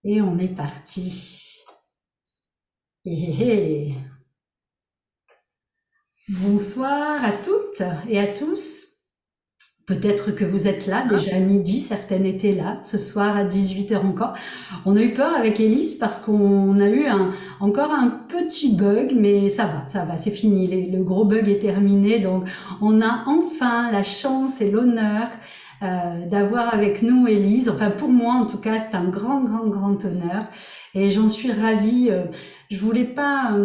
Et on est parti. Hé, hé, hé. Bonsoir à toutes et à tous. Peut-être que vous êtes là, Hein. déjà à midi, certaines étaient là, ce soir à 18 h encore. On a eu peur avec Élise parce qu'on a eu encore un petit bug, mais ça va, c'est fini. Le gros bug est terminé, donc on a enfin la chance et l'honneur d'avoir avec nous Élise. Enfin, pour moi, en tout cas, c'est un grand, grand, grand honneur et j'en suis ravie. Je voulais pas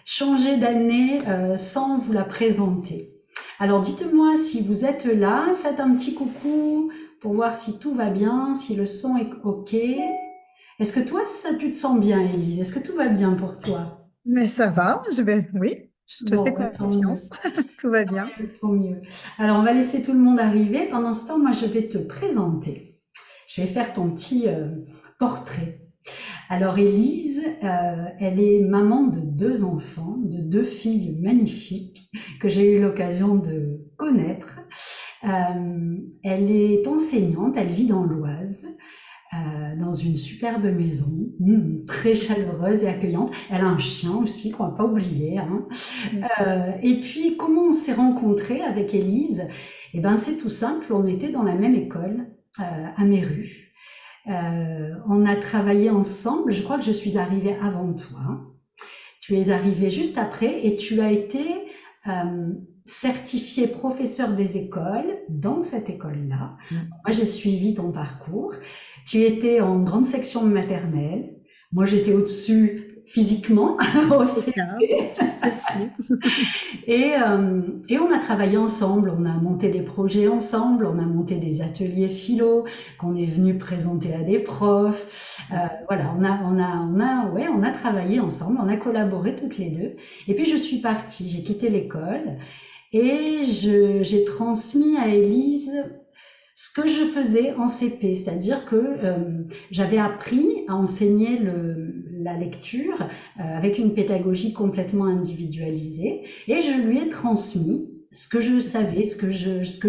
changer d'année sans vous la présenter. Alors dites-moi si vous êtes là, faites un petit coucou pour voir si tout va bien, si le son est OK. Est-ce que toi, tu te sens bien, Élise? Est-ce que tout va bien pour toi? Mais ça va, oui, je te fais Bon, bah, tant mieux, confiance, tout va bien. tant mieux. Alors on va laisser tout le monde arriver. Pendant ce temps, moi je vais te présenter. Je vais faire ton petit portrait. Alors Élise, elle est maman de 2 enfants, de 2 filles magnifiques que j'ai eu l'occasion de connaître. Elle est enseignante, elle vit dans l'Oise, dans une superbe maison, très chaleureuse et accueillante. Elle a un chien aussi, qu'on va pas oublier, hein. Et puis, comment on s'est rencontrés avec Élise? Eh ben, c'est tout simple, on était dans la même école, à Méru. On a travaillé ensemble, je crois que je suis arrivée avant toi. Tu es arrivé juste après et tu as été certifié professeur des écoles dans cette école-là. Mm. Moi, j'ai suivi ton parcours. Tu étais en grande section maternelle. Moi, j'étais au-dessus physiquement au C'est ça, CP. juste au-dessus. Et on a travaillé ensemble, on a monté des projets ensemble, on a monté des ateliers philo qu'on est venu présenter à des profs. Voilà, ouais, on a travaillé ensemble, on a collaboré toutes les deux. Et puis je suis partie, j'ai quitté l'école et j'ai transmis à Élise ce que je faisais en CP, c'est-à-dire que j'avais appris à enseigner la lecture avec une pédagogie complètement individualisée et je lui ai transmis ce que je savais, ce que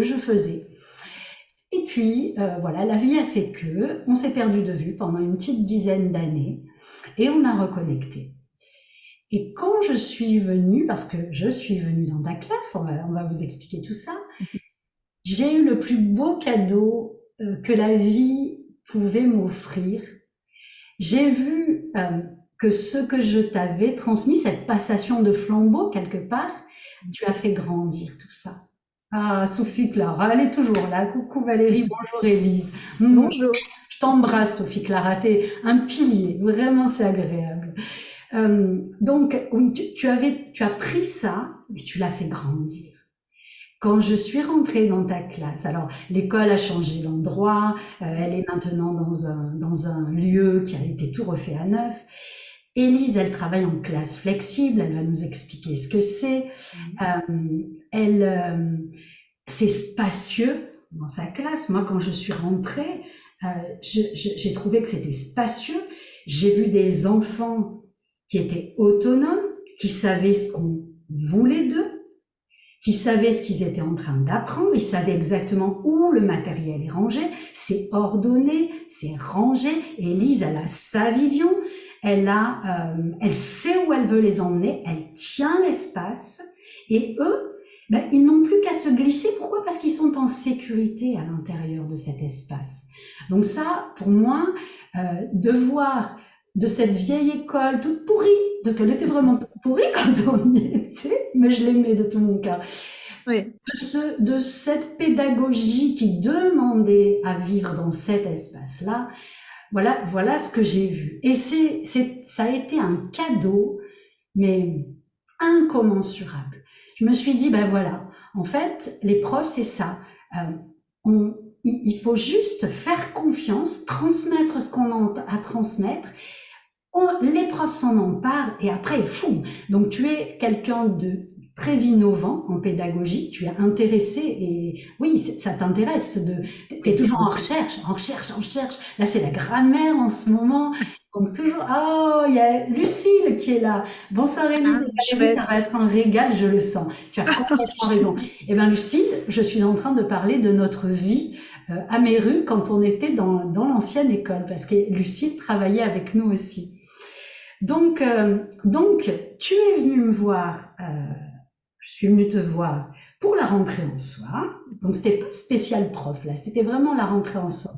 je faisais. Et puis voilà, la vie a fait que on s'est perdu de vue pendant une petite dizaine d'années et on a reconnecté. Et quand je suis venue, parce que je suis venue dans ta classe, on va vous expliquer tout ça, j'ai eu le plus beau cadeau que la vie pouvait m'offrir. J'ai vu que ce que je t'avais transmis, cette passation de flambeau quelque part, tu as fait grandir tout ça. Ah, Sophie Clara, elle est toujours là. Coucou Valérie, bonjour Élise. Bonjour. Je t'embrasse Sophie Clara, t'es un pilier, vraiment c'est agréable. Donc oui, tu as pris ça et tu l'as fait grandir. Quand je suis rentrée dans ta classe, alors l'école a changé d'endroit, elle est maintenant dans un lieu qui a été tout refait à neuf. Élise, elle travaille en classe flexible, elle va nous expliquer ce que c'est. Elle, c'est spacieux dans sa classe. Moi, quand je suis rentrée, j'ai trouvé que c'était spacieux. J'ai vu des enfants qui étaient autonomes, qui savaient ce qu'on voulait d'eux, qui savaient ce qu'ils étaient en train d'apprendre, ils savaient exactement où le matériel est rangé, c'est ordonné, c'est rangé. Élise, elle a sa vision, elle sait où elle veut les emmener, elle tient l'espace, et eux, ben, ils n'ont plus qu'à se glisser. Pourquoi? Parce qu'ils sont en sécurité à l'intérieur de cet espace. Donc ça, pour moi, de voir de cette vieille école toute pourrie, parce qu'elle était vraiment toute pourrie quand on y était, mais je l'aimais de tout mon cœur, Oui, de cette pédagogie qui demandait à vivre dans cet espace-là, voilà ce que j'ai vu. Et ça a été un cadeau, mais incommensurable. Je me suis dit, ben voilà, en fait, les profs, c'est ça. Il faut juste faire confiance, transmettre ce qu'on a à transmettre. Les profs s'en emparent et après, fou. Donc tu es quelqu'un de très innovant en pédagogie. Tu es intéressé et oui, ça t'intéresse tu es Oui, toujours en beaucoup. recherche, en recherche, en recherche. Là, c'est la grammaire en ce moment. Donc toujours, oh, il y a Lucille qui est là. Bonsoir Élise Ah, et Valérie, ça chouette. va être un régal, je le sens. Tu as complètement raison. Eh bien Lucille, je suis en train de parler de notre vie à Méru quand on était dans l'ancienne école, parce que Lucille travaillait avec nous aussi. Donc, tu es venu me voir, je suis venue te voir pour la rentrée en soi. Donc, c'était pas spécial prof, là, c'était vraiment la rentrée en soi.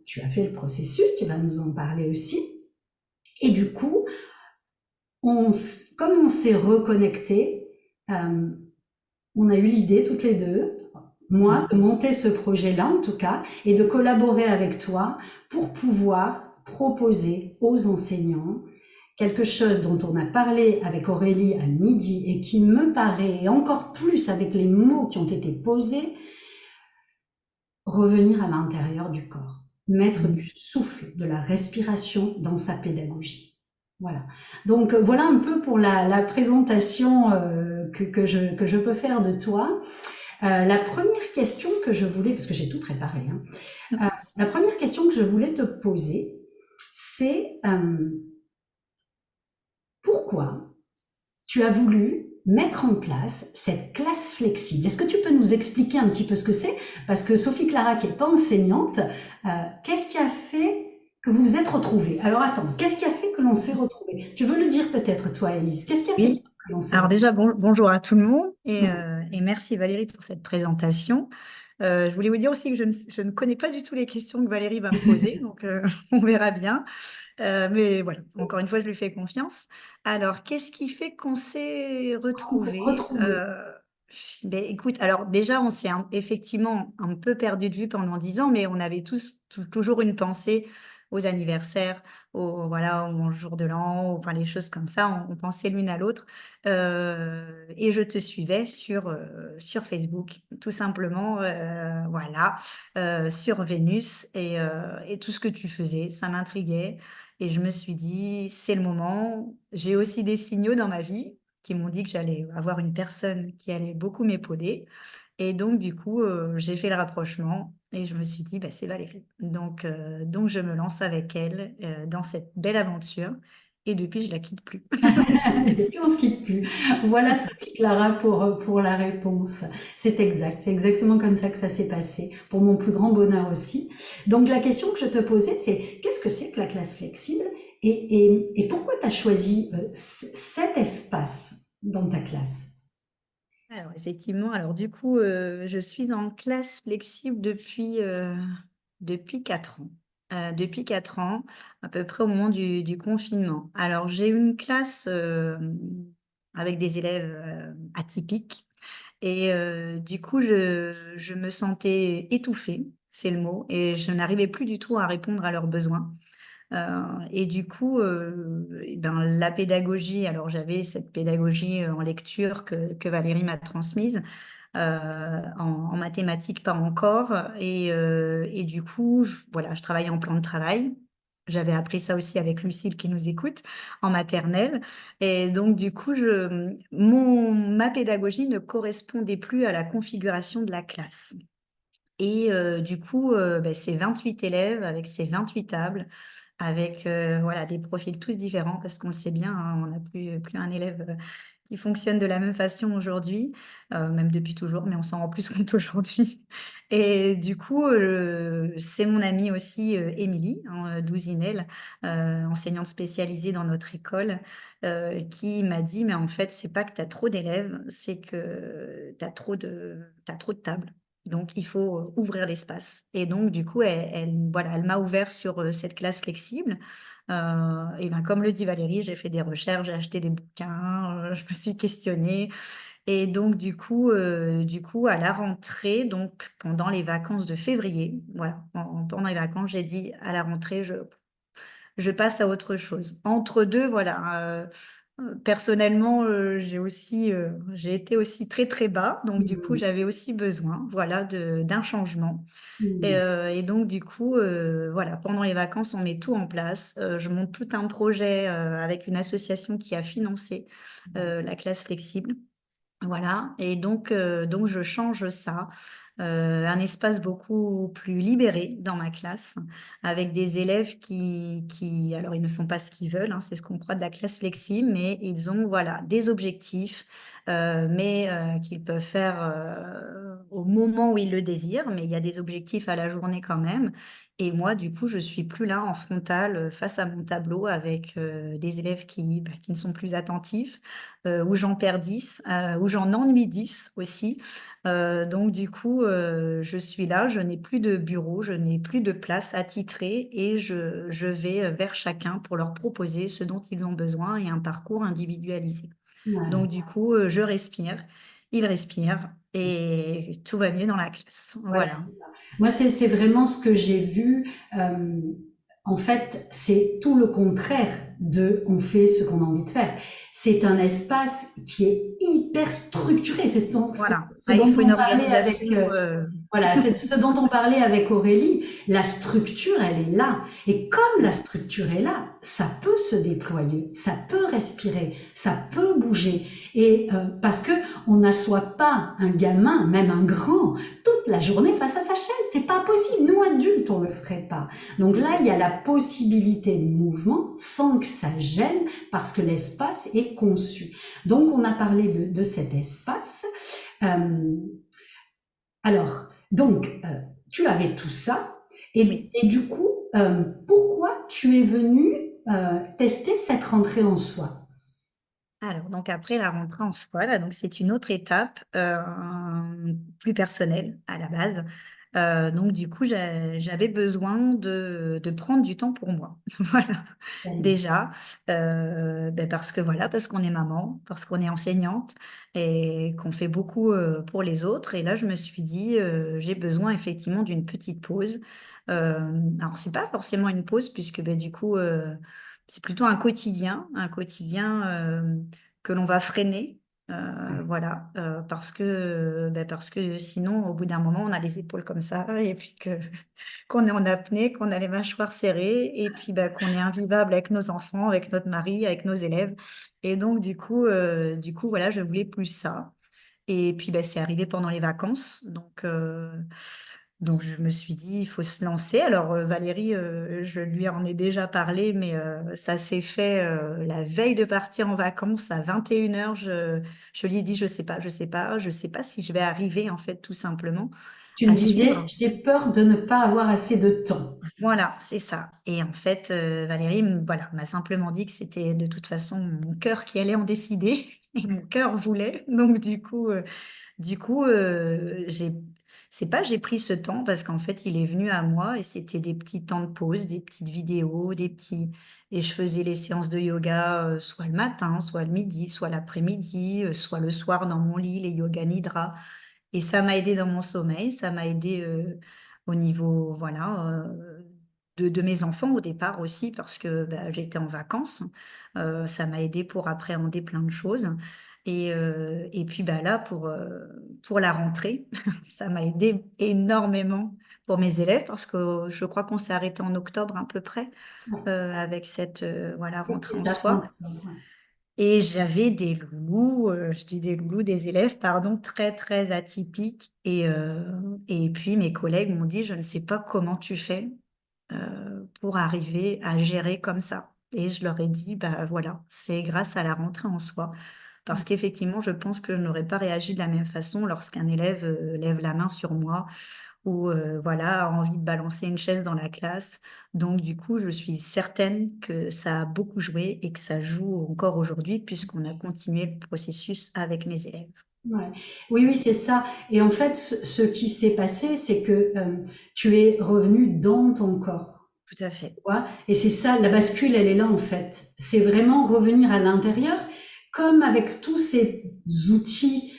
Tu as fait le processus, tu vas nous en parler aussi. Et du coup, comme on s'est reconnecté, euh, on a eu l'idée toutes les deux, moi, Mhm. de monter ce projet-là en tout cas, et de collaborer avec toi pour pouvoir proposer aux enseignants quelque chose dont on a parlé avec Aurélie à midi et qui me paraît, et encore plus avec les mots qui ont été posés, revenir à l'intérieur du corps, mettre Mhm. du souffle, de la respiration dans sa pédagogie. Voilà. Donc voilà un peu pour la présentation que je peux faire de toi. La première question que je voulais, parce que j'ai tout préparé, hein, la première question que je voulais te poser, c'est pourquoi tu as voulu mettre en place cette classe flexible. Est-ce que tu peux nous expliquer un petit peu ce que c'est? Parce que Sophie Clara, qui n'est pas enseignante, qu'est-ce qui a fait que vous vous êtes retrouvés? Alors attends, qu'est-ce qui a fait que l'on s'est retrouvés? Tu veux le dire peut-être, toi, Élise? Qu'est-ce qui a fait Oui. que l'on s'est Alors retrouvés? déjà, bonjour à tout le monde et merci Valérie pour cette présentation. Je voulais vous dire aussi que je ne connais pas du tout les questions que Valérie va me poser, donc on verra bien. Mais voilà, encore une fois, je lui fais confiance. Alors, qu'est-ce qui fait qu'on s'est retrouvés? Retrouvés. Ben, écoute, alors déjà, on s'est effectivement un peu perdu de vue pendant 10 ans, mais on avait tous toujours une pensée aux anniversaires, voilà, au jour de l'an, enfin les choses comme ça, on pensait l'une à l'autre. Et je te suivais sur Facebook, tout simplement, voilà, sur Vénus et tout ce que tu faisais, ça m'intriguait. Et je me suis dit: «C'est le moment». J'ai aussi des signaux dans ma vie qui m'ont dit que j'allais avoir une personne qui allait beaucoup m'épauler et donc du coup, j'ai fait le rapprochement et je me suis dit: «Bah, c'est Valérie». Donc je me lance avec elle, dans cette belle aventure et depuis je la quitte plus. Depuis, on se quitte plus. Voilà Sophie Clara pour la réponse. C'est exact. C'est exactement comme ça que ça s'est passé. Pour mon plus grand bonheur aussi. Donc, la question que je te posais, c'est qu'est-ce que c'est que la classe flexible et pourquoi tu as choisi cet espace dans ta classe? Alors effectivement, alors du coup, je suis en classe flexible depuis 4 ans. Depuis 4 ans, à peu près au moment du confinement. Alors j'ai une classe, avec des élèves, atypiques et du coup je me sentais étouffée, c'est le mot et je n'arrivais plus du tout à répondre à leurs besoins. Et du coup, et ben, la pédagogie alors j'avais cette pédagogie, en lecture que Valérie m'a transmise, en mathématiques pas encore et du coup, voilà, je travaillais en plan de travail. J'avais appris ça aussi avec Lucille qui nous écoute, en maternelle et donc du coup, ma pédagogie ne correspondait plus à la configuration de la classe et du coup, c'est 28 élèves avec ces 28 tables, avec, voilà, des profils tous différents parce qu'on le sait bien, hein, on n'a plus un élève, qui fonctionne de la même façon aujourd'hui, même depuis toujours, mais on s'en rend plus compte aujourd'hui et du coup, c'est mon amie aussi, Émilie, hein, Douzinel, enseignante spécialisée dans notre école, qui m'a dit: «Mais en fait, c'est pas que tu as trop d'élèves, c'est que tu trop de tables». Donc il faut, ouvrir l'espace et donc du coup, voilà, elle m'a ouvert sur, cette classe flexible, et ben, comme le dit Valérie, j'ai fait des recherches, j'ai acheté des bouquins, je me suis questionnée et donc du coup, à la rentrée, donc pendant les vacances de février, voilà, pendant les vacances, j'ai dit: «À la rentrée, je passe à autre chose». Entre 2, voilà, Personnellement, j'ai été aussi très, très bas, donc du coup, Mmh. j'avais aussi besoin, voilà, d'un changement Mmh. et donc du coup, voilà, pendant les vacances, on met tout en place. Je monte tout un projet, avec une association qui a financé, la classe flexible. Voilà et donc je change ça, un espace beaucoup plus libéré dans ma classe, avec des élèves qui alors ils ne font pas ce qu'ils veulent, hein, c'est ce qu'on croit de la classe flexible, mais ils ont voilà des objectifs, qu'ils peuvent faire, au moment où ils le désirent, mais il y a des objectifs à la journée quand même et moi du coup je suis plus là en frontal, face à mon tableau avec, des élèves qui ne sont plus attentifs, où j'en perds 10, où j'en ennuie 10 aussi. Donc du coup, je suis là, je n'ai plus de bureau, je n'ai plus de place attitrée et je vais, vers chacun pour leur proposer ce dont ils ont besoin et un parcours individualisé. Donc Ouais. du coup, je respire, ils respirent et tout va mieux dans la classe. Voilà, Voilà. c'est ça. Moi, c'est vraiment ce que j'ai vu. En fait, c'est tout le contraire de on fait ce qu'on a envie de faire. C'est un espace qui est hyper structuré. C'est Voilà. ce Ah, il dont faut une on parlait avec, organisation, voilà, c'est ce dont on parlait avec Aurélie. La structure, elle est là. Et comme la structure est là, ça peut se déployer, ça peut respirer, ça peut bouger. Et parce que on n'assoit pas un gamin, même un grand, toute la journée face à sa chaise. C'est pas possible. Nous, adultes, on le ferait pas. Donc c'est là, il y a possible. la possibilité de mouvement sans que ça gêne parce que l'espace est conçu. Donc, on a parlé de cet espace. Euh, alors, donc, tu avais tout ça. Oui. Et du coup, pourquoi tu es venu tester cette rentrée en soi? Alors, donc après la rentrée en soi, là, donc c'est une autre étape, plus personnelle à la base. Donc du coup, j'avais besoin de prendre du temps pour moi. Voilà, déjà, parce que voilà, parce qu'on est maman, parce qu'on est enseignante et qu'on fait beaucoup, pour les autres et là, je me suis dit, «J'ai besoin effectivement d'une petite pause». Alors c'est pas forcément une pause puisque, du coup, c'est plutôt un quotidien, que l'on va freiner, voilà, parce que sinon, au bout d'un moment, on a les épaules comme ça et puis qu'on est en apnée, qu'on a les mâchoires serrées et puis, qu'on est invivable avec nos enfants, avec notre mari, avec nos élèves et donc du coup, voilà, je voulais plus ça et puis, c'est arrivé pendant les vacances donc je me suis dit: «Il faut se lancer». Alors, Valérie, je lui en ai déjà parlé, mais ça s'est fait, la veille de partir en vacances à 21h. Je lui ai dit: je sais pas si je vais arriver, en fait, tout simplement, Tu me à disais, suivre». j'ai peur de ne pas avoir assez de temps. Voilà, c'est ça et en fait, Valérie voilà, m'a simplement dit que c'était de toute façon mon cœur qui allait en décider et mon cœur voulait donc j'ai c'est pas j'ai pris ce temps parce qu'en fait, il est venu à moi et c'était des petits temps de pause, des petites vidéos, et je faisais les séances de yoga, soit le matin, soit le midi, soit l'après-midi, soit le soir dans mon lit, les yoga nidra et ça m'a aidé dans mon sommeil, ça m'a aidé au niveau, voilà, de mes enfants au départ aussi parce que, j'étais en vacances. Ça m'a aidé pour appréhender plein de choses et puis, là pour la rentrée, ça m'a aidé énormément pour mes élèves parce que je crois qu'on s'est arrêté en octobre à peu près, Ouais, avec cette, voilà, rentrée c'est en ça, fin soi. octobre, ouais. Et j'avais des loulous, je dis des loulous, des élèves, pardon, très, très atypiques et puis mes collègues m'ont dit: «Je ne sais pas comment tu fais, pour arriver à gérer comme ça» et je leur ai dit: «Bah, voilà, c'est grâce à la rentrée en soi». Parce qu'effectivement, je pense que je n'aurais pas réagi de la même façon lorsqu'un élève, lève la main sur moi ou voilà, a envie de balancer une chaise dans la classe. Donc du coup, je suis certaine que ça a beaucoup joué et que ça joue encore aujourd'hui puisqu'on a continué le processus avec mes élèves. Ouais. Oui, oui, c'est ça. Et en fait, ce qui s'est passé, c'est que tu es revenu dans ton corps. Tout à fait. Tu vois. Et c'est ça, la bascule, elle est là en fait. C'est vraiment revenir à l'intérieur, comme avec tous ces outils,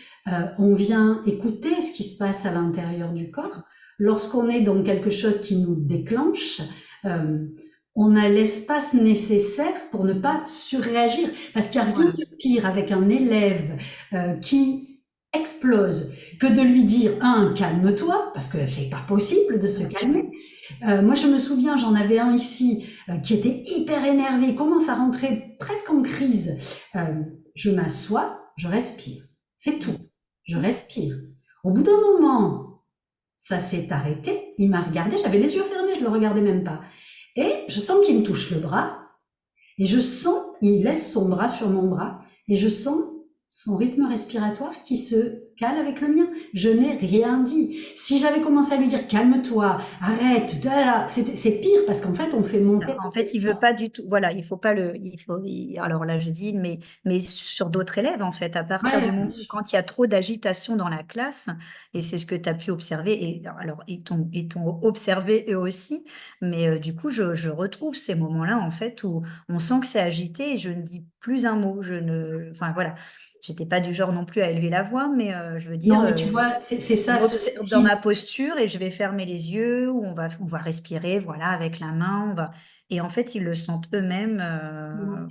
on vient écouter ce qui se passe à l'intérieur du corps. Lorsqu'on est dans quelque chose qui nous déclenche, euh, on a l'espace nécessaire pour ne pas surréagir. Parce qu'il n'y a rien Voilà, de pire avec un élève qui explose que de lui dire, calme-toi, parce que c'est pas possible de se calmer. Moi, je me souviens, j'en avais un ici qui était hyper énervé, il commence à rentrer presque en crise. Je m'assois, je respire. C'est tout. Je respire. Au bout d'un moment, ça s'est arrêté. Il m'a regardé, j'avais les yeux fermés, je le regardais même pas. Et je sens qu'il me touche le bras, et je sens, il laisse son bras sur mon bras, et je sens son rythme respiratoire qui se cale avec le mien. Je n'ai rien dit. Si j'avais commencé à lui dire calme-toi, arrête, c'est pire parce qu'en fait on fait ça. monter. En fait, il veut pas du tout. Voilà, il faut pas le. Alors là, je dis, mais sur d'autres élèves, en fait, à partir du Ouais, moment où quand il y a trop d'agitation dans la classe, et c'est ce que tu as pu observer, et alors ils t'ont observé eux aussi, mais du coup, je retrouve ces moments-là, en fait, où on sent que c'est agité et je ne dis plus un mot. Je ne. Enfin, voilà. J'étais pas du genre non plus à élever la voix, mais je veux dire, non mais tu vois, c'est je ça ce m'observe dans style. ma posture et je vais fermer les yeux ou on va respirer, voilà, avec la main, on va et en fait, ils le sentent eux-mêmes,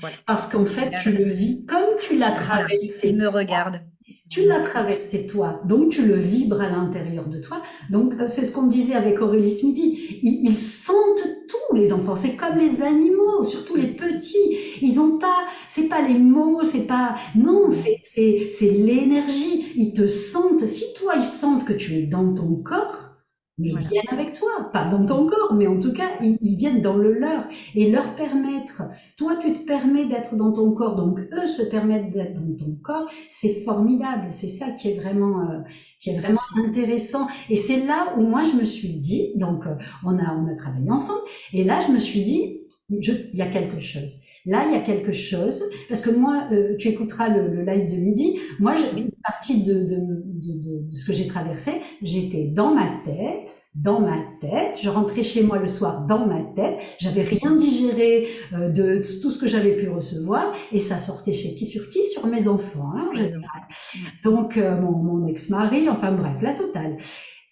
voilà. Parce qu'en Au fait, tu final, le vis comme tu l'as voilà, ils traversé. me regardent. Tu l'as traversé toi, donc tu le vibres à l'intérieur de toi. Donc c'est ce qu'on disait avec Aurélie ce midi. Ils sentent tout, les enfants. C'est comme les animaux, surtout les Mmh. petits. Ils ont pas, c'est pas les mots, c'est pas, non, Mmh. c'est l'énergie. Ils te sentent. Si toi ils sentent que tu es dans ton corps, mais ils Voilà. viennent avec toi, pas dans Mmh. ton corps, mais en tout cas ils viennent dans le leur et leur permettre. Toi tu te permets d'être dans ton corps, donc eux se permettent d'être dans ton corps, c'est formidable. C'est ça qui est Tout à vraiment fait. intéressant. Et c'est là où moi je me suis dit, donc on a travaillé ensemble, et là je me suis dit, il y a quelque chose. Là, il y a quelque chose, parce que moi, tu écouteras le live de midi. Moi, une Oui. partie de ce que j'ai traversé, j'étais dans ma tête. Je rentrais chez moi le soir dans ma tête. J'avais rien digéré de tout ce que j'avais pu recevoir, et ça sortait chez qui sur qui? Sur mes enfants, hein, en Sur les général. enfants. Ouais. Donc mon ex-mari, enfin bref, la totale.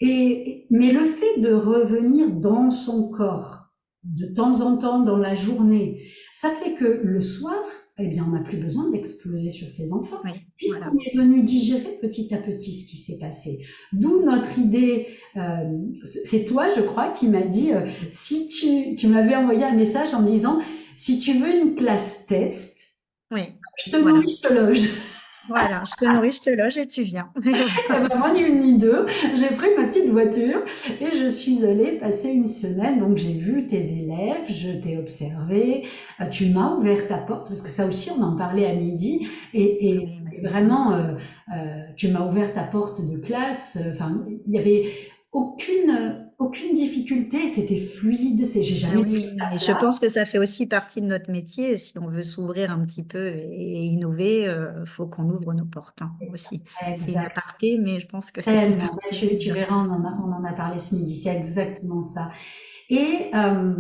Mais le fait de revenir dans son corps de temps en temps dans la journée, ça fait que le soir, eh bien, on n'a plus besoin d'exploser sur ses enfants, Oui, puisqu'on voilà. est venu digérer petit à petit ce qui s'est passé. D'où notre idée, c'est toi, je crois, qui m'a dit, si tu m'avais envoyé un message en me disant, si tu veux une classe test, Oui, je te voilà. nourris, je te loge. Voilà, je te nourris, je te loge et tu viens. Et Eh voilà. ben, moi, ni une ni deux, j'ai pris ma petite voiture et je suis allée passer une semaine. Donc, j'ai vu tes élèves, je t'ai observé, tu m'as ouvert ta porte, parce que ça aussi, on en parlait à midi. Ah Et oui, mais vraiment, tu m'as ouvert ta porte de classe. Enfin, il y avait aucune difficulté, c'était fluide, j'ai ah jamais pris oui, mais ta je place. pense que ça fait aussi partie de notre métier. Si on veut s'ouvrir un petit peu et innover, faut qu'on ouvre nos portes hein, aussi. C'est une Exact. aparté, mais je pense que ça fait Tellement. partie Ben, aussi tu de notre verras, on en a parlé ce midi. C'est exactement ça. Et, euh,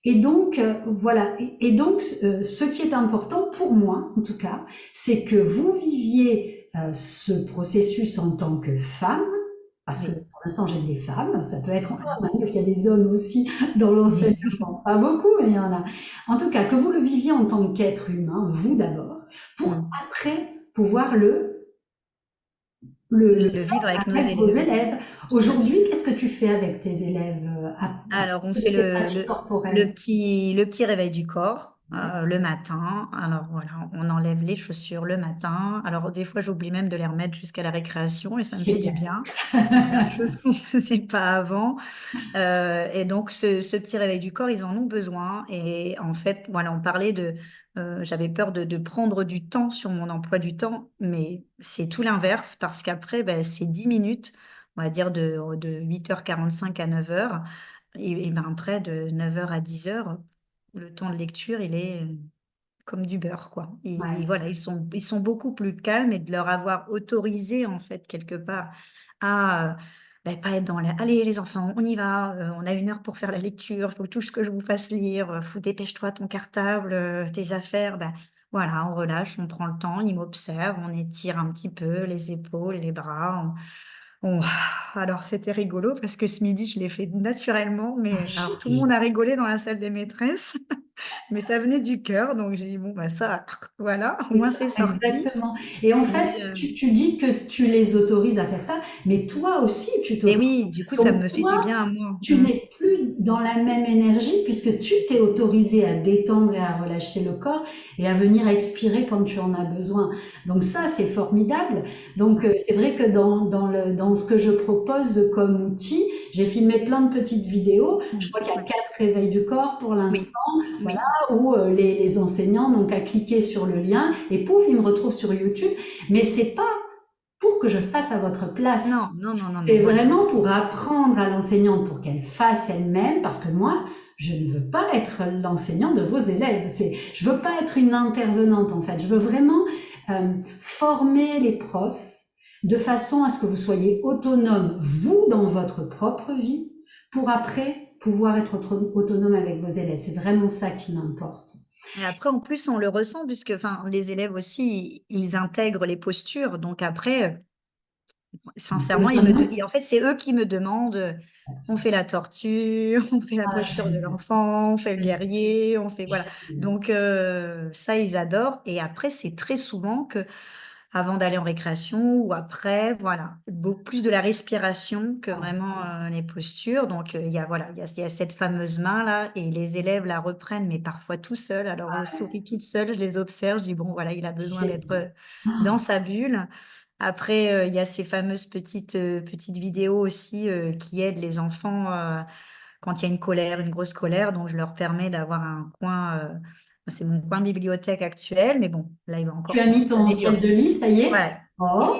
et donc, voilà. Et donc, ce qui est important pour moi, en tout cas, c'est que vous viviez ce processus en tant que femme, parce que Oui, pour l'instant, j'ai des femmes, ça peut être voilà. homme, hein, parce qu'il y a des hommes aussi dans Oui. l'enseignement. Pas beaucoup, mais il y en a. En tout cas, que vous le viviez en tant qu'être humain, vous d'abord, pour Mm. après pouvoir le Le vivre faire avec nos avec vos élèves, élèves. tout à Aujourd'hui, fait. qu'est-ce que tu fais avec tes élèves à Alors, on propos fait de ces pratiques corporelles? le petit réveil du corps le matin. Alors voilà, on enlève les chaussures le matin. Alors des fois, j'oublie même de les remettre jusqu'à la récréation et ça me fait du Génial. bien. Chose qu'on ne faisait pas avant. Et donc, ce petit réveil du corps, ils en ont besoin. Et en fait, voilà, on parlait j'avais peur de prendre du temps sur mon emploi du temps, mais c'est tout l'inverse parce qu'après, ben, c'est 10 minutes, on va dire de 8h45 à 9h. Et ben après, de 9h à 10h, le temps de lecture, il est comme du beurre, quoi. Ouais, Et c'est voilà, ça. ils sont beaucoup plus calmes et de leur avoir autorisé, en fait, quelque part, à pas être dans la allez, les enfants, on y va, on a 1 heure pour faire la lecture, faut tous que je vous fasse lire, faut dépêche-toi ton cartable, tes affaires. Voilà, on relâche, on prend le temps, ils m'observent, on étire un petit peu les épaules, les bras, Bon, alors c'était rigolo parce que ce midi, je l'ai fait naturellement, mais alors tout le Je- monde a rigolé dans la salle des maîtresses, mais ça venait du cœur, donc j'ai dit: «Bon, bah, ça, voilà, au C'est moins ça, c'est sorti». exactement. Et en fait, Mais tu dis que tu les autorises à faire ça, mais toi aussi, tu mais t'autorises. oui, du coup, ça Donc, me fait toi, du bien à moi. tu n'es plus dans la même énergie puisque tu t'es autorisé à détendre et à relâcher le corps et à venir expirer quand tu en as besoin. Donc ça, c'est formidable. C'est Donc ça. c'est vrai que dans ce que je propose comme outil, j'ai filmé plein de petites vidéos. Je crois qu'il y a Ouais. 4 réveils du corps pour l'instant, Oui, voilà, oui. où les enseignants n'ont qu'à cliquer sur le lien et pouf, ils me retrouvent sur YouTube. Mais c'est pas pour que je fasse à votre place. Non, non, non, non, C'est non, voilà, vraiment c'est pour apprendre à l'enseignante pour qu'elle fasse elle-même, parce que moi, je ne veux pas être l'enseignant de vos élèves. Je veux pas être une intervenante en fait. Je veux vraiment former les profs de façon à ce que vous soyez autonome vous dans votre propre vie, pour après pouvoir être autonome avec vos élèves. C'est vraiment ça qui m'importe. et après, en plus, on le ressent puisque, enfin, les élèves aussi, ils intègrent les postures, donc après, sincèrement, et en fait, c'est eux qui me demandent, on fait la tortue, on fait la Ah, posture de génial. l'enfant, on fait le guerrier, on fait voilà. Donc ça, ils adorent et après, c'est très souvent que avant d'aller en récréation ou après, voilà, beaucoup plus de la respiration que vraiment, les postures. Donc il y a voilà, il y a cette fameuse main-là et les élèves la reprennent, mais parfois tout seuls. Alors je souris toute seule, je les observe, je dis: «Bon voilà, il a besoin d'être, Génial. dans sa bulle». Après, il y a ces fameuses petites vidéos aussi, qui aident les enfants, quand il y a une colère, une grosse colère, donc je leur permets d'avoir un coin, c'est mon coin bibliothèque actuel, mais bon, là, il va Tu encore as falloir mis ton ciel s'améliorer. de lit, ça y est? Ouais Oh,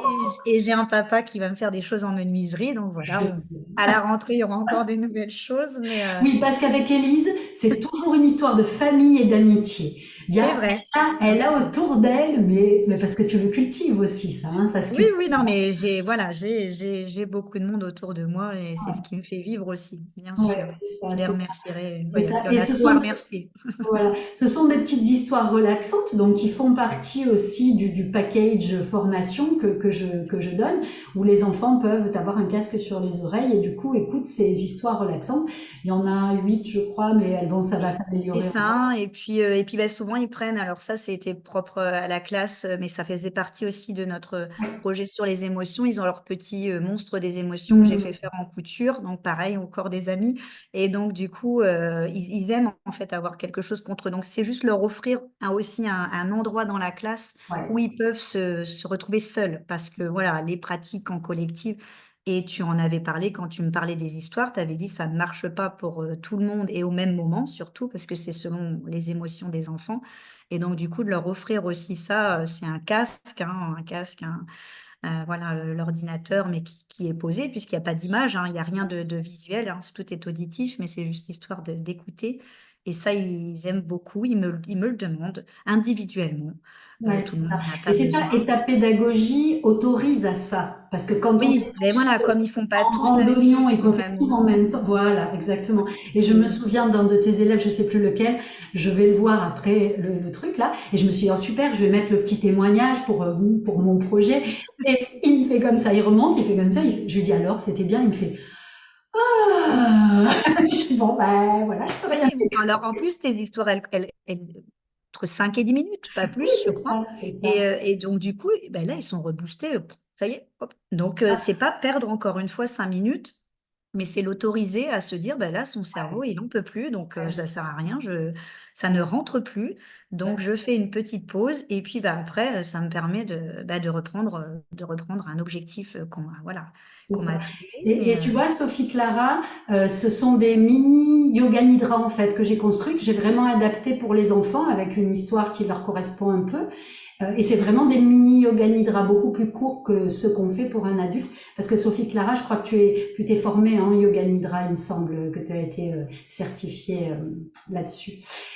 et j'ai un papa qui va me faire des choses en menuiserie, donc voilà, je à la rentrée, il y aura encore des nouvelles choses, mais Oui, parce qu'avec Élise, c'est toujours une histoire de famille et d'amitié. c'est vrai. Elle a autour d'elle, mais parce que tu le cultives aussi, ça, hein, ça se Oui, cultive. oui, non, mais j'ai voilà, j'ai beaucoup de monde autour de moi et c'est ce qui me fait vivre aussi, bien sûr. Ouais, c'est ça, Je les c'est remercierai, c'est oui, ça. il y en Et a ce trop à sont remercier. Voilà, ce sont des petites histoires relaxantes, donc qui font partie aussi du package formation que je donne, où les enfants peuvent avoir un casque sur les oreilles et du coup écoutent ces histoires relaxantes. Il y en a 8, je crois, mais ça va Oui, c'est s'améliorer encore. ça et puis, bah, souvent ils prennent alors ça c'était propre, à la classe, mais ça faisait partie aussi de notre, Ouais. projet sur les émotions. Ils ont leur petit, monstre des émotions que j'ai fait Mmh. faire en couture, donc pareil au corps des amis et donc du coup, ils aiment en fait avoir quelque chose contre eux. Donc c'est juste leur offrir aussi un endroit dans la classe où Ouais. ils peuvent se retrouver seuls parce que voilà, les pratiques en collectif et tu en avais parlé quand tu me parlais des histoires, tu avais dit: «Ça ne marche pas pour, tout le monde et au même moment», surtout parce que c'est selon les émotions des enfants et donc du coup de leur offrir aussi ça, c'est un casque, voilà, l'ordinateur mais qui est posé puisqu'il y a pas d'image, hein, il y a rien de visuel, hein, tout est auditif mais c'est juste histoire de d'écouter et ça ils aiment beaucoup, ils me le demandent individuellement, Ouais, tout c'est le monde ça. n'en a Et pas c'est ça, besoin. et ta pédagogie autorise à ça. Parce que quand on est Oui, mais voilà, comme ils font pas en tous la même chose randonnion et au qu'on fait même tout en moment. même temps. Voilà, exactement. Et je me Et souviens d'un de tes élèves, je sais plus lequel, je vais le voir après le truc là, et je me suis dit, oh super, je vais mettre le petit témoignage pour mon projet. Et il fait comme ça, il remonte, il fait comme ça, je lui dis alors, c'était bien, il me fait, ah, je dis, bon, ben voilà, je peux rien oui, alors en plus, tes histoires, elles entre 5 et 10 minutes, pas dire. plus, je C'est crois ça, c'est ça. et donc du coup, ben là, ils sont reboostés, ça y est, hop. Donc c'est pas perdre encore une fois 5 minutes, mais c'est l'autoriser à se dire: «Bah là, son cerveau, il en peut plus, donc ça sert à rien, ça ne rentre plus, donc je fais une petite pause» et puis, bah, après, ça me permet de reprendre un objectif, C'est qu'on m'a ça. attribué Et tu vois, Sophie Clara, ce sont des mini yoga nidra en fait que j'ai construit, que j'ai vraiment adapté pour les enfants avec une histoire qui leur correspond un peu. Et c'est vraiment des mini yoga nidra beaucoup plus courts que ceux qu'on fait pour un adulte. Parce que Sophie Clara, je crois que tu t'es formée en yoga nidra, il me semble que tu as été certifiée là-dessus.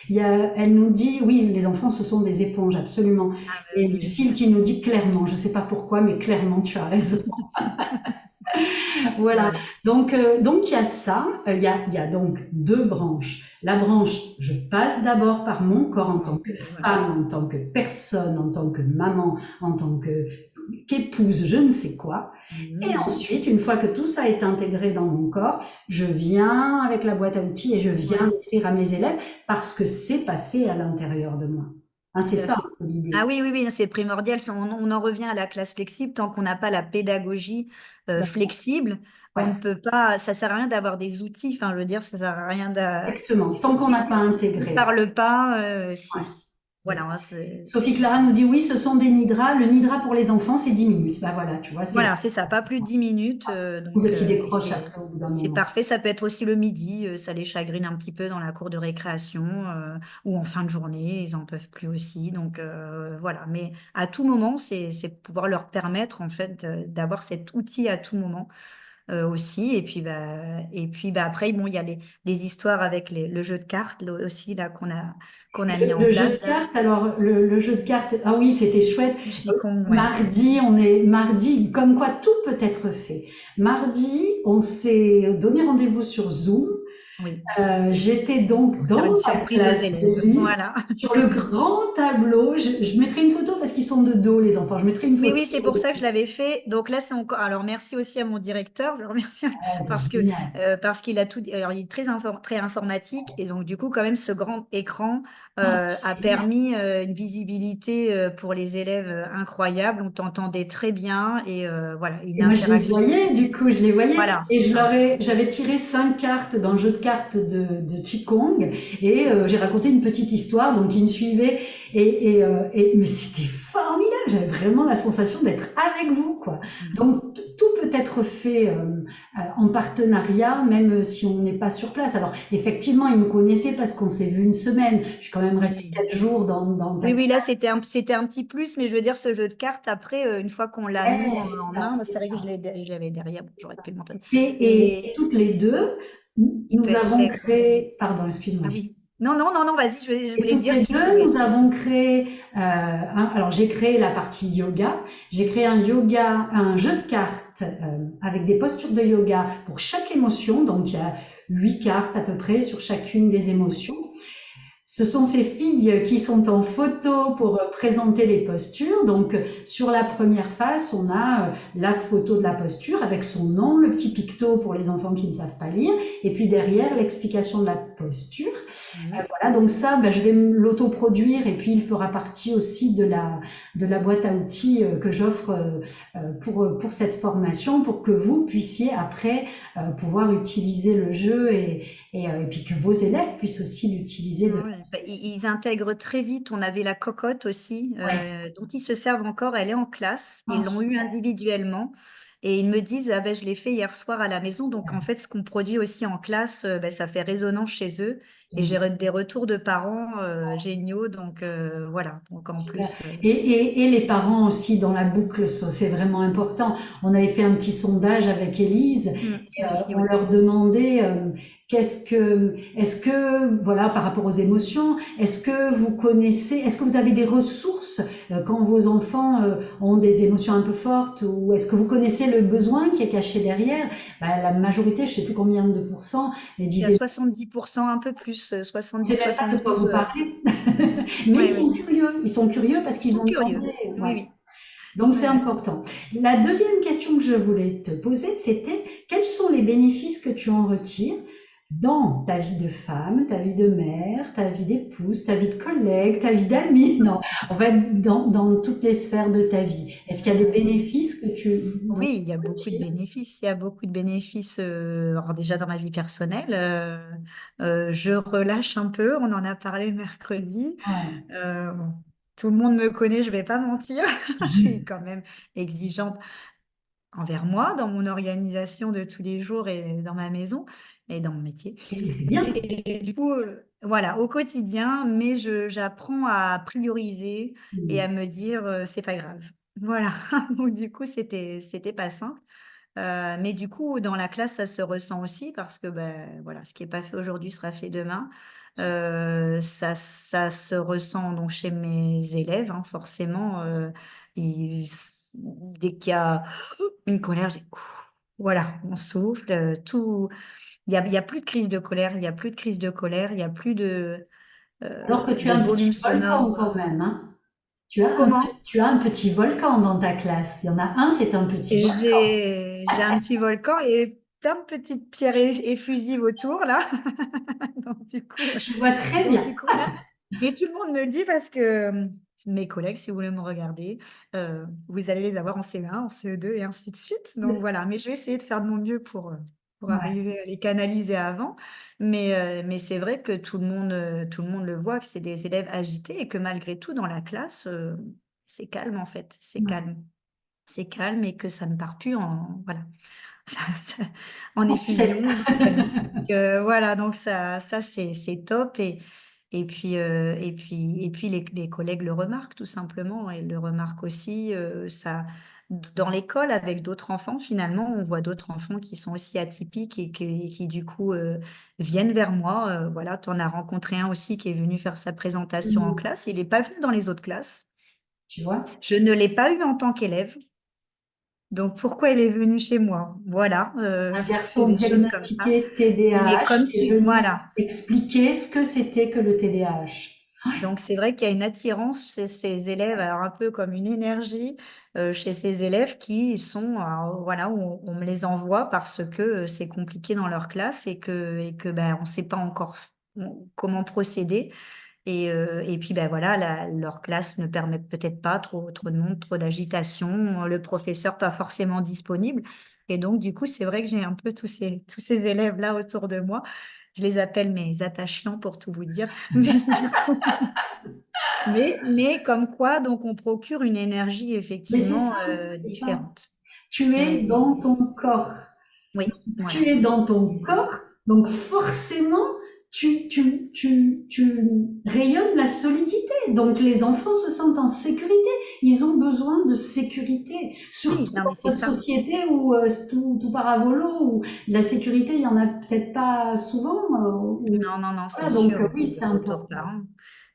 Elle nous dit, oui, les enfants, ce sont des éponges, absolument. ah bah, Et oui, oui. Lucille qui nous dit clairement, je sais pas pourquoi, mais clairement, tu as raison. Voilà. Voilà. Donc il y a ça. Il y a donc deux branches. La branche, je passe d'abord par mon corps en tant que Voilà. femme, en tant que personne, en tant que maman, en tant que qu'épouse je ne sais quoi. Et Mhm. ensuite, une fois que tout ça est intégré dans mon corps, je viens avec la boîte à outils et je viens Ouais, l'écrire à mes élèves parce que c'est passé à l'intérieur de moi. Hein, c'est tout à ça fait. Ah l'idée. oui, oui, oui, c'est primordial. On en revient à la classe flexible. Tant qu'on n'a pas la pédagogie Ben, flexible, on ouais, ne peut pas. Ça sert à rien d'avoir des outils. Enfin, je veux dire, ça sert à rien exactement. Tant qu'on n'a pas qui intégré. parle pas. Ouais, c'est Voilà, ça. hein, Sophie Clara nous dit oui, ce sont des nidras. Le nidra pour les enfants, c'est 10 minutes. Ben voilà, tu vois, c'est ça. voilà, c'est ça, pas plus de 10 minutes. Ou Donc, parce qu'ils et décrochent après au bout d'un c'est moment. parfait. Ça peut être aussi le midi, ça les chagrine un petit peu dans la cour de récréation, ou en fin de journée, ils en peuvent plus aussi. Donc, voilà. Mais à tout moment, c'est pouvoir leur permettre, en fait, d'avoir cet outil à tout moment. Aussi. Et puis, après, bon, il y a les histoires avec le jeu de cartes là, aussi là qu'on a mis en Le jeu de place là. cartes, alors le jeu de cartes, ah oui, c'était chouette. Le Chicon, ouais. Mardi, mardi, comme quoi tout peut être fait. Mardi, on s'est donné rendez-vous sur Zoom. Oui. J'étais donc Pour faire dans une la surprise aux classe élèves. d'Élise, Voilà. sur le grand tableau. Je mettrai une photo parce qu'ils sont de dos, les enfants. Je mettrai une Mais photo. oui, c'est pour ça que je l'avais fait. Donc là, c'est encore. Alors, merci aussi à mon directeur. Je le remercie Ah, parce c'est que génial. parce qu'il a tout. Alors, il est très informatique et donc du coup, quand même, ce grand écran a Génial. permis une visibilité pour les élèves incroyable. On t'entendait très bien et voilà, une Et moi, je les interaction. voyais, C'était du coup, je les voyais. voilà, Et c'est ça. j'avais tiré 5 cartes dans le jeu de cartes de Qigong. Et j'ai raconté une petite histoire, donc ils me suivaient. Mais c'était formidable. J'avais vraiment la sensation d'être avec vous, quoi. Mhm. Donc, tout peut être fait en partenariat, même si on n'est pas sur place. Alors, effectivement, ils me connaissaient parce qu'on s'est vu une semaine. Je suis quand même Oui, restée oui. 4 jours dans ta Oui, oui, là, c'était un petit plus, mais je veux dire, ce jeu de cartes, après, une fois qu'on l'a, nous, classe. C'est en ça, main, bah, c'est c'est vrai que ça. j'avais derrière, bon, j'aurais pu le montrer. Et Et toutes les deux, il peut nous être avons fait. créé, pardon, excuse-moi. Ah oui. Non, non, non, non, vas-y, je Et voulais toutes dire les qu'il deux, pouvait nous être fait. avons créé, alors j'ai créé la partie yoga, j'ai créé un jeu de cartes avec des postures de yoga pour chaque émotion, donc il y a 8 cartes à peu près sur chacune des émotions. Ce sont ces filles qui sont en photo pour présenter les postures. Donc, sur la première face, on a la photo de la posture avec son nom, le petit picto pour les enfants qui ne savent pas lire, et puis derrière, l'explication de la posture. Mhm. Voilà, donc ça, ben, je vais l'autoproduire et puis il fera partie aussi de la boîte à outils que j'offre pour cette formation pour que vous puissiez après pouvoir utiliser le jeu et puis que vos élèves puissent aussi l'utiliser de Ouais, bah, ils intègrent très vite. On avait la cocotte aussi, ouais. dont ils se servent encore. Elle est en classe. Ah, Ils l'ont eu individuellement. Et ils me disent, ah ben, je l'ai fait hier soir à la maison. Donc, en fait, ce qu'on produit aussi en classe, ben, ça fait résonance chez eux. Et j'ai des retours de parents géniaux. Donc, voilà. Donc, en super. plus, Et les parents aussi dans la boucle, ça, c'est vraiment important. On avait fait un petit sondage avec Élise. aussi, On oui. leur demandait est-ce que, voilà, par rapport aux émotions, est-ce que vous connaissez, est-ce que vous avez des ressources quand vos enfants ont des émotions un peu fortes ou est-ce que vous connaissez le besoin qui est caché derrière? Bah, la majorité, je sais plus combien de pourcents, mais Il y a disaient 70%, un peu plus, je ne sais même pas de quoi 70-72. vous parlez. Mais Oui, oui. ils sont curieux parce Ils qu'ils sont ont curieux. demandé. Oui, Ouais. oui. Donc Ouais, c'est ouais. important. La deuxième question que je voulais te poser, c'était quels sont les bénéfices que tu en retires dans ta vie de femme, ta vie de mère, ta vie d'épouse, ta vie de collègue, ta vie d'amie, non, en fait, dans toutes les sphères de ta vie. Est-ce qu'il y a des bénéfices que dont Oui, tu il y a beaucoup de retires? bénéfices. Il y a beaucoup de bénéfices. Alors déjà dans ma vie personnelle, je relâche un peu. On en a parlé mercredi. Ouais. Bon, tout le monde me connaît, je vais pas mentir. Je suis quand même exigeante envers moi dans mon organisation de tous les jours et dans ma maison et dans mon métier. Et c'est bien. Et du coup, voilà, au quotidien, mais j'apprends à prioriser et à Mm. me dire, c'est pas grave. Voilà, donc du coup, c'était pas simple. Mais du coup, dans la classe, ça se ressent aussi parce que, ben, voilà, ce qui est pas fait aujourd'hui sera fait demain. Ça se ressent donc chez mes élèves, hein, forcément, dès qu'il y a une colère, voilà, on souffle, tout il y a plus de crise de colère, il y a plus de crise de colère, il y a plus Alors que tu de as un volume petit volcan sonore. quand même, hein. Tu as un, Comment? tu as un petit volcan dans ta classe. Il y en a un, c'est un petit Et volcan. j'ai un petit volcan et plein de petites pierres effusives autour, là. Donc, du coup, Je vois très donc, bien. du coup, voilà. Et tout le monde me le dit parce que mes collègues, si vous voulez me regarder, vous allez les avoir en CE1, en CE2 et ainsi de suite. Donc voilà, mais je vais essayer de faire de mon mieux pour Ouais. arriver à les canaliser avant. Mais c'est vrai que tout le monde le voit, que c'est des élèves agités et que malgré tout, dans la classe, c'est calme en fait, c'est Ouais. calme. C'est calme et que ça ne part plus en voilà, ça en En sucette. effusion, vraiment. Donc voilà, donc ça c'est top et puis les collègues le remarquent tout simplement et le remarquent aussi, ça dans l'école avec d'autres enfants finalement, on voit d'autres enfants qui sont aussi atypiques et qui du coup, viennent vers moi, voilà. Tu en as rencontré un aussi qui est venu faire sa présentation en Mhm. classe, il est pas venu dans les autres classes. Tu vois? Je ne l'ai pas eu en tant qu'élève. Donc pourquoi il est venu chez moi? Voilà, Un c'est garçon des choses comme ça. diagnostiqué Mais TDAH comme est tu venu voilà, expliquer ce que c'était que le TDAH. donc c'est vrai qu'il y a une attirance chez ces élèves, alors un peu comme une énergie, chez ces élèves qui sont, voilà, où on me les envoie parce que, c'est compliqué dans leur classe et que, bah, on ne sait pas encore comment procéder. Et puis, ben voilà, leur classe ne permet peut-être pas, trop de monde, trop d'agitation, le professeur pas forcément disponible. Et donc, du coup, c'est vrai que j'ai un peu tous ces élèves-là autour de moi. Je les appelle mes attachants pour tout vous dire. Mais du coup, mais comme quoi, donc, on procure une énergie Mais c'est effectivement ça, c'est ça. différente. Tu es dans Et ton corps. oui, Tu voilà. es dans ton C'est- corps, donc forcément, tu rayonnes la solidité. Donc les enfants se sentent en sécurité. Ils ont besoin de sécurité. Oui, Surtout non, dans mais c'est notre ça. société où tout part à volo, où la sécurité, il y en a peut-être pas souvent. Non, non, non, c'est Voilà, donc sûr. oui, Et le c'est retour important. parent.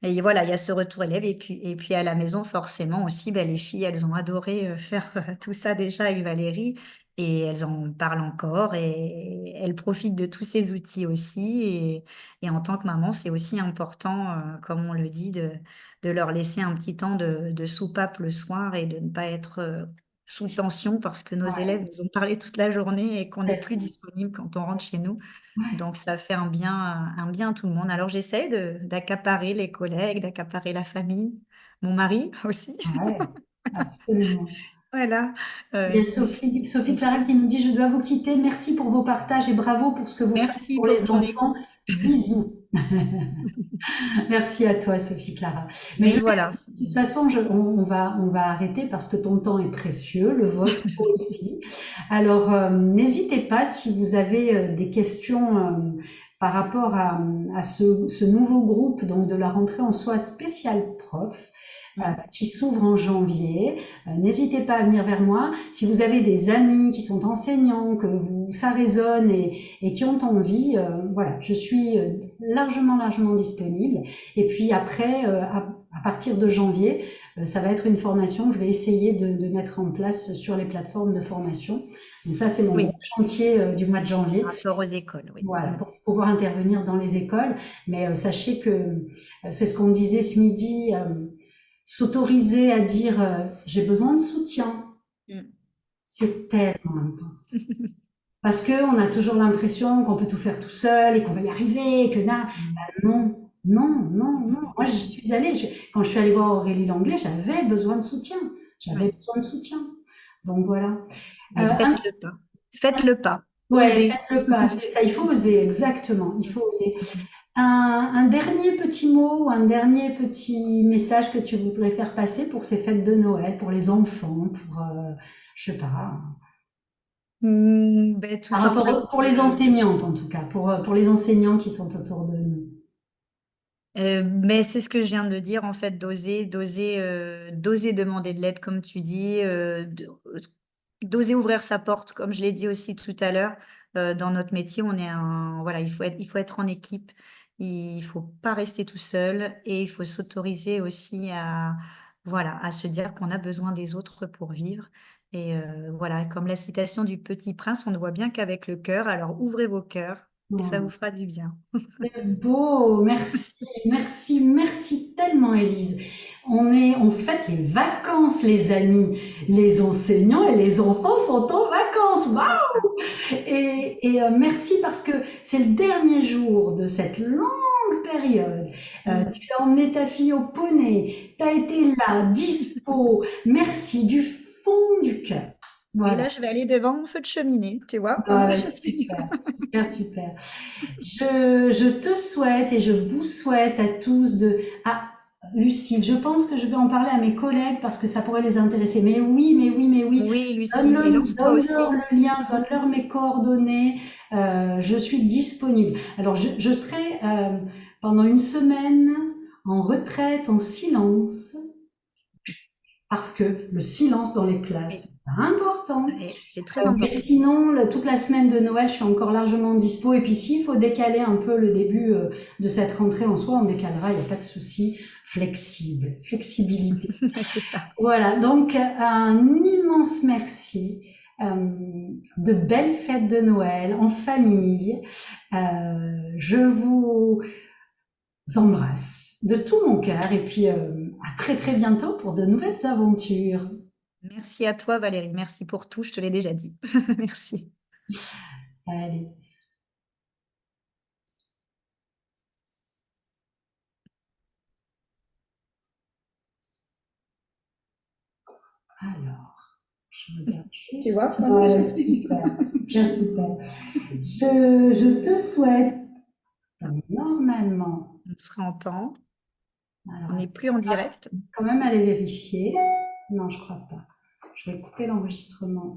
Et voilà, il y a ce retour élève. Et puis à la maison, forcément aussi, ben, les filles, elles ont adoré faire tout ça déjà avec Valérie. Et elles en parlent encore. Et elles profitent de tous ces outils aussi. Et en tant que maman, c'est aussi important, comme on le dit, de leur laisser un petit temps de soupape le soir et de ne pas être sous tension parce que nos Ouais, élèves nous ont parlé toute la journée et qu'on n'est plus tellement. disponible quand on rentre chez nous. Ouais, Donc ça fait un bien à tout le monde. Alors j'essaie d'accaparer les collègues, d'accaparer la famille, mon mari aussi. ouais, absolument. Voilà, Il y a qui suit Sophie mon fil. Clara qui nous dit: Je dois vous quitter. Merci pour vos partages et bravo pour ce que vous faites Merci pour pour les ton enfants. écoute. Bisous. Merci à toi, Sophie Clara. Mais Mais voilà, de toute façon, on va arrêter parce que ton temps est précieux, le vôtre aussi. Alors, n'hésitez pas si vous avez des questions par rapport à ce nouveau groupe, donc de la rentrée en soi spécial prof. Qui s'ouvre en janvier. N'hésitez pas à venir vers moi. Si vous avez des amis qui sont enseignants, que ça résonne et qui ont envie, voilà, je suis largement disponible. Et puis après, à partir de janvier, ça va être une formation que je vais essayer de mettre en place sur les plateformes de formation. Donc ça, c'est mon oui, gros chantier du mois de janvier. par rapport aux écoles, oui. Voilà, pour pouvoir intervenir dans les écoles. Mais sachez que c'est ce qu'on disait ce midi. S'autoriser à dire j'ai besoin de soutien, Mm. c'est tellement important. Parce que on a toujours l'impression qu'on peut tout faire tout seul et qu'on va y arriver, que non, non, non, non. Moi, j'y suis allée. Quand je suis allée voir Aurélie Langlais, j'avais besoin de soutien. J'avais Ouais. besoin de soutien. Donc voilà. Mais faites le pas. Faites le pas. Ouais, Osez. faites le pas, c'est ça. Il faut oser, exactement. Il faut oser. Un dernier petit mot, un dernier petit message que tu voudrais faire passer pour ces fêtes de Noël, pour les enfants, pour, je sais pas, Ben, tout par simplement. rapport, pour les enseignantes en tout cas, pour les enseignants qui sont autour de nous. Mais c'est ce que je viens de dire en fait, d'oser demander de l'aide comme tu dis, d'oser ouvrir sa porte comme je l'ai dit aussi tout à l'heure. Dans notre métier, on est un voilà, il faut être en équipe. Il faut pas rester tout seul et il faut s'autoriser aussi à voilà, à se dire qu'on a besoin des autres pour vivre et voilà, comme la citation du Petit Prince, on ne voit bien qu'avec le cœur, alors ouvrez vos cœurs et ça vous Voilà. fera du bien. C'est beau, merci, merci, merci tellement, Élise. on fête les vacances, les amis. Les enseignants et les enfants sont en vacances. C'est Waouh! ça. Merci parce que c'est le dernier jour de cette longue période. Mm. Tu as emmené ta fille au poney. Tu as été là, dispo. Merci du fond du cœur. Et Voilà. là, je vais aller devant mon feu de cheminée, tu vois? Comme ça, Ouais, je suis. super, super, super. Je te souhaite et je vous souhaite à tous de... Ah, Lucille, je pense que je vais en parler à mes collègues parce que ça pourrait les intéresser. Mais oui, mais oui, mais oui. Oui, Lucie, et lance-toi Donne-leur aussi. le lien, donne-leur mes coordonnées. Je suis disponible. Alors, je serai pendant une semaine en retraite, en silence, parce que le silence dans les classes, Oui, c'est important. oui, c'est très Mais important. sinon, toute la semaine de Noël, je suis encore largement dispo. Et puis, s'il faut décaler un peu le début de cette rentrée en soi, on décalera, il n'y a pas de souci. Flexible, flexibilité. C'est ça. Voilà, donc un immense merci. De belles fêtes de Noël en famille. Je vous embrasse de tout mon cœur et puis à très très bientôt pour de nouvelles aventures. Merci à toi, Valérie. Merci pour tout. Je te l'ai déjà dit. Merci. Allez. Alors, je regarde Tu vois, juste. maintenant, je Ouais, suis. super, super, super. Je te souhaite, normalement, On sera en temps. alors On n'est plus en direct. quand même aller vérifier. Non, je crois pas. Je vais couper l'enregistrement.